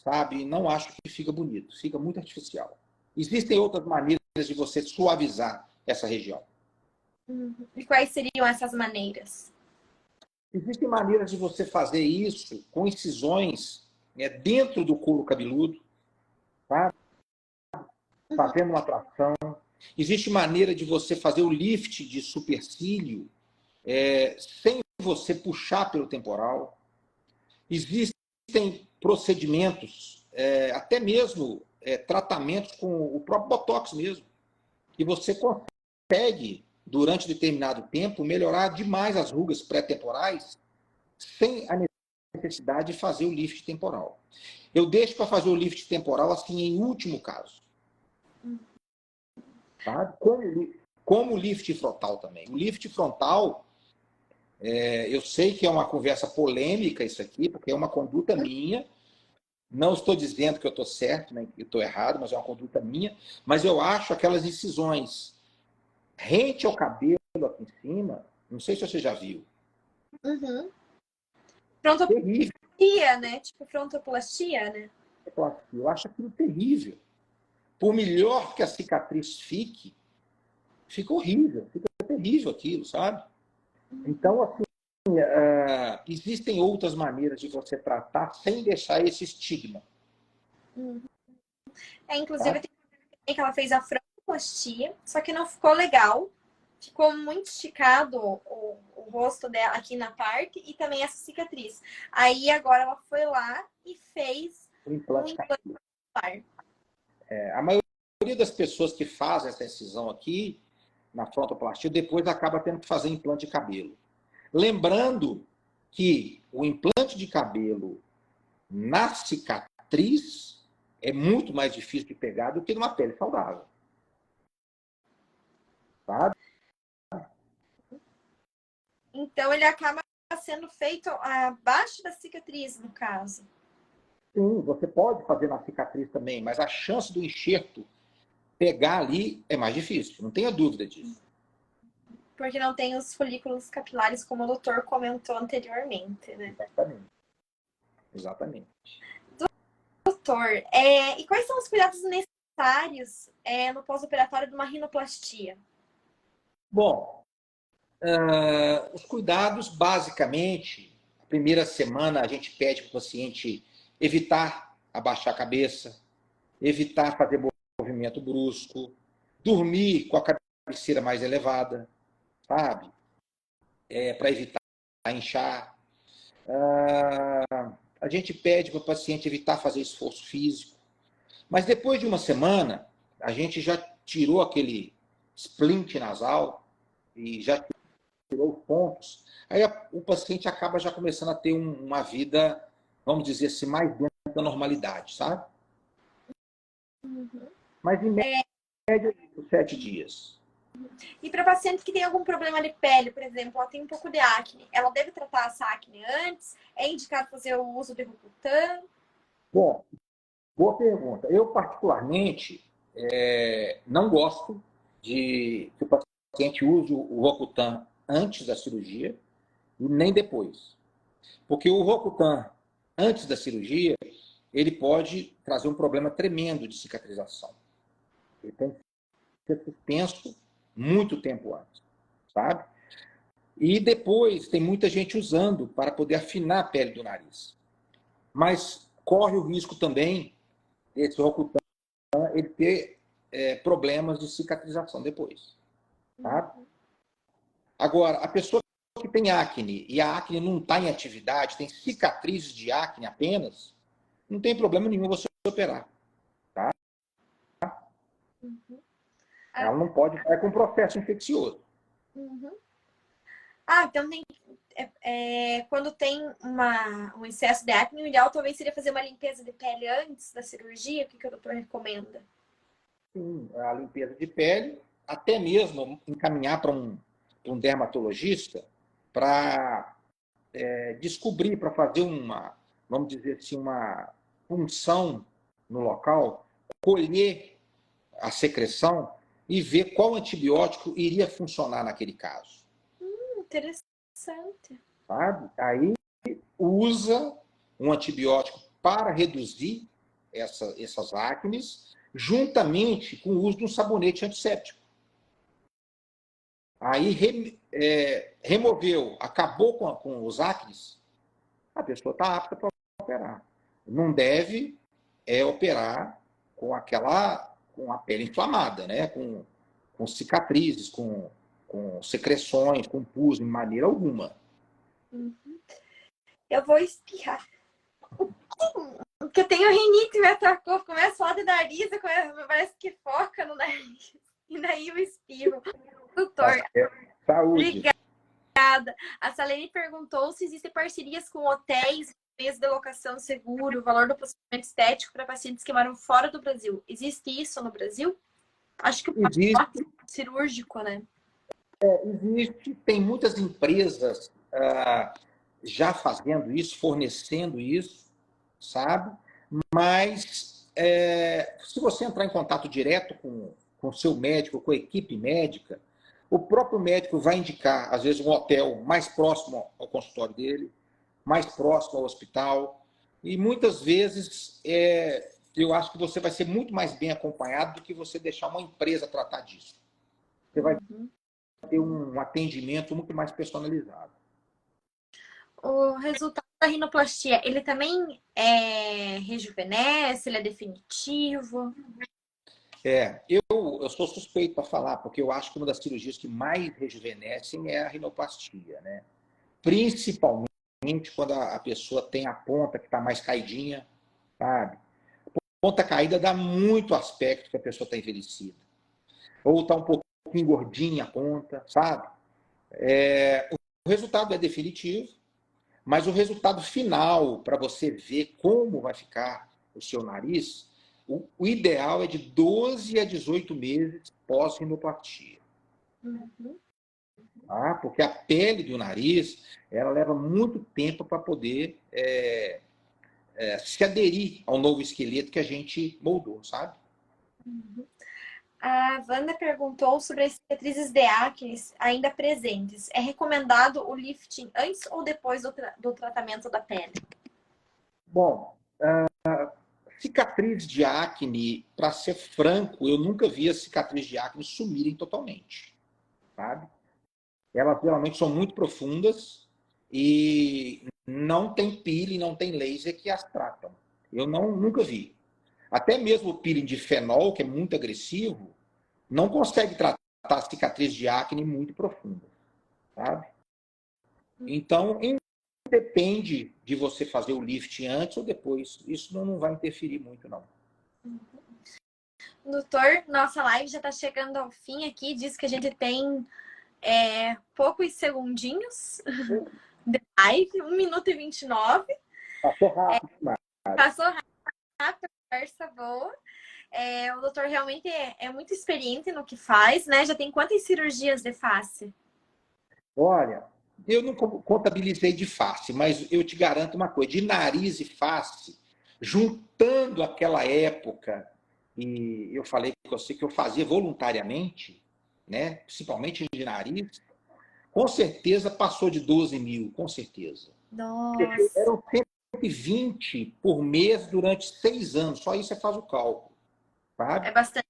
sabe? Não acho que fica bonito, fica muito artificial. Existem outras maneiras de você suavizar essa região. E quais seriam essas maneiras? Existem maneiras de você fazer isso com incisões dentro do couro cabeludo, tá? Fazendo uma tração. Existe maneira de você fazer o lift de supercílio sem você puxar pelo temporal. Existem procedimentos, até mesmo tratamentos com o próprio Botox mesmo, que você consegue, durante determinado tempo, melhorar demais as rugas pré-temporais sem a necessidade de fazer o lift temporal. Eu deixo para fazer o lift temporal assim em último caso. Tá? Como o lift frontal também. O lift frontal, eu sei que é uma conversa polêmica isso aqui, porque é uma conduta minha. Não estou dizendo que eu estou certo, nem que eu estou errado, mas é uma conduta minha. Mas eu acho aquelas incisões rente ao cabelo aqui em cima, não sei se você já viu. Uhum. Terrível. Frontoplastia, né? Tipo frontoplastia, né? Eu acho aquilo terrível. Por melhor que a cicatriz fique, fica horrível, fica terrível aquilo, sabe? Então, assim, existem outras maneiras de você tratar sem deixar esse estigma. Uhum. Inclusive, tem que ela fez a frontoplastia, só que não ficou legal. Ficou muito esticado o rosto dela aqui na parte e também essa cicatriz. Aí agora ela foi lá e fez O implante capilar. A maioria das pessoas que fazem essa incisão aqui, na frontoplastia, depois acaba tendo que fazer implante de cabelo. Lembrando que o implante de cabelo na cicatriz é muito mais difícil de pegar do que numa pele saudável. Sabe? Então ele acaba sendo feito abaixo da cicatriz, no caso. Sim, você pode fazer na cicatriz também, mas a chance do enxerto pegar ali é mais difícil, não tenha dúvida disso. Porque não tem os folículos capilares, como o doutor comentou anteriormente, né? Exatamente. Doutor, e quais são os cuidados necessários no pós-operatório de uma rinoplastia? Bom, os cuidados, basicamente, a primeira semana a gente pede para o paciente evitar abaixar a cabeça, evitar fazer movimento brusco, dormir com a cabeceira mais elevada, sabe? Para evitar inchar. A gente pede para o paciente evitar fazer esforço físico. Mas depois de uma semana, a gente já tirou aquele splint nasal e já tirou os pontos. Aí o paciente acaba já começando a ter uma vida, vamos dizer assim, mais dentro da normalidade, sabe? Uhum. Mas em média, 7 dias. E para paciente que tem algum problema de pele, por exemplo, ela tem um pouco de acne, ela deve tratar essa acne antes? É indicado fazer o uso de Rocutan? Bom, boa pergunta. Eu, particularmente, não gosto de que o paciente use o Rocutan antes da cirurgia e nem depois. Porque o Rocutan, antes da cirurgia, ele pode trazer um problema tremendo de cicatrização. Ele tem que ser suspenso muito tempo antes, sabe? E depois tem muita gente usando para poder afinar a pele do nariz. Mas corre o risco também esse Rocutan ele ter problemas de cicatrização depois, tá? Agora, a pessoa que tem acne e a acne não está em atividade, tem cicatrizes de acne apenas, não tem problema nenhum você operar, tá? Uhum. Ela não pode estar com um processo infeccioso. Uhum. Então tem quando tem um excesso de acne, o ideal talvez seria fazer uma limpeza de pele antes da cirurgia. O que o doutor recomenda? Sim, a limpeza de pele, até mesmo encaminhar para um dermatologista para descobrir, para fazer vamos dizer assim, uma punção no local, colher a secreção e ver qual antibiótico iria funcionar naquele caso. Interessante. Sabe? Aí usa um antibiótico para reduzir essas acnes, juntamente com o uso de um sabonete antisséptico. Aí removeu, acabou com os acnes, a pessoa está apta para operar. Não deve operar com a pele inflamada, né? com cicatrizes, com com secreções, com pus, de maneira alguma. Eu vou espirrar. Porque eu tenho rinite, me atacou, começa a suar do nariz, parece que foca no nariz. E daí eu espirro. Doutor, Saúde. obrigada. A Salene perguntou se existem parcerias com hotéis, meios de locação seguro, o valor do procedimento estético para pacientes que moram fora do Brasil. Existe isso no Brasil? Acho que Existe, cirúrgico, né? existe, tem muitas empresas já fazendo isso, fornecendo isso, sabe? Mas se você entrar em contato direto com o seu médico, com a equipe médica, o próprio médico vai indicar, às vezes, um hotel mais próximo ao consultório dele, mais próximo ao hospital, e muitas vezes eu acho que você vai ser muito mais bem acompanhado do que você deixar uma empresa tratar disso. Você vai ter um atendimento muito mais personalizado. O resultado da rinoplastia, ele também rejuvenesce, ele é definitivo? Eu sou suspeito para falar, porque eu acho que uma das cirurgias que mais rejuvenescem é a rinoplastia, né? Principalmente quando a pessoa tem a ponta que está mais caidinha, sabe? Ponta caída dá muito aspecto que a pessoa está envelhecida. Ou está um pouquinho gordinha a ponta, sabe? O resultado é definitivo, mas o resultado final, para você ver como vai ficar o seu nariz, o ideal é de 12 a 18 meses pós-rinoplastia. Tá? Porque a pele do nariz, ela leva muito tempo para poder se aderir ao novo esqueleto que a gente moldou, sabe? A Wanda perguntou sobre as cicatrizes de acne ainda presentes. É recomendado o lifting antes ou depois do tratamento da pele? Bom, cicatriz de acne, para ser franco, eu nunca vi as cicatrizes de acne sumirem totalmente, sabe? Elas geralmente são muito profundas e não tem peeling, não tem laser que as tratam. Eu nunca vi. Até mesmo o peeling de fenol, que é muito agressivo, não consegue tratar a cicatriz de acne muito profunda, sabe? Então, depende de você fazer o lifting antes ou depois. Isso não vai interferir muito, não. Doutor, nossa live já está chegando ao fim aqui. Diz que a gente tem poucos segundinhos de live, 1 minuto e 29. Passou rápido, mas... Passou rápido, conversa boa. O doutor realmente é muito experiente no que faz, né? Já tem quantas cirurgias de face? Olha, eu não contabilizei de face, mas eu te garanto uma coisa, de nariz e face, juntando aquela época, e eu falei com você que eu fazia voluntariamente, né? Principalmente de nariz, com certeza passou de 12 mil, com certeza. Nossa. Eram 120 por mês durante 6 anos, só aí você faz o cálculo. Sabe? É bastante.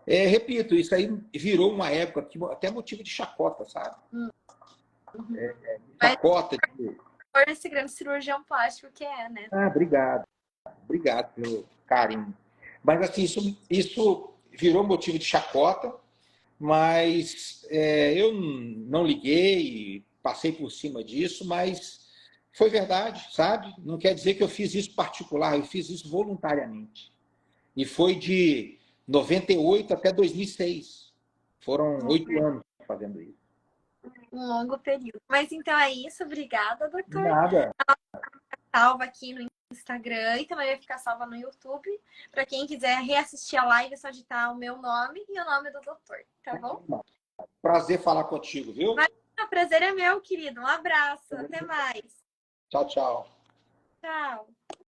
Repito, isso aí virou uma época que até motivo de chacota, sabe? Chacota. Por esse grande cirurgião plástico que é, né? Obrigado. Obrigado pelo carinho. Mas assim, isso virou motivo de chacota, mas eu não liguei, passei por cima disso, mas foi verdade, sabe? Não quer dizer que eu fiz isso particular, eu fiz isso voluntariamente. E foi de 98 até 2006. Foram 8 anos fazendo isso. Um longo período. Mas então é isso. Obrigada, doutor. Nada. Salva aqui no Instagram e também vai ficar salva no YouTube. Para quem quiser reassistir a live, é só digitar o meu nome e o nome do doutor. Tá bom? Prazer falar contigo, viu? Mas, o prazer é meu, querido. Um abraço. Até mais. Tchau, tchau. Tchau.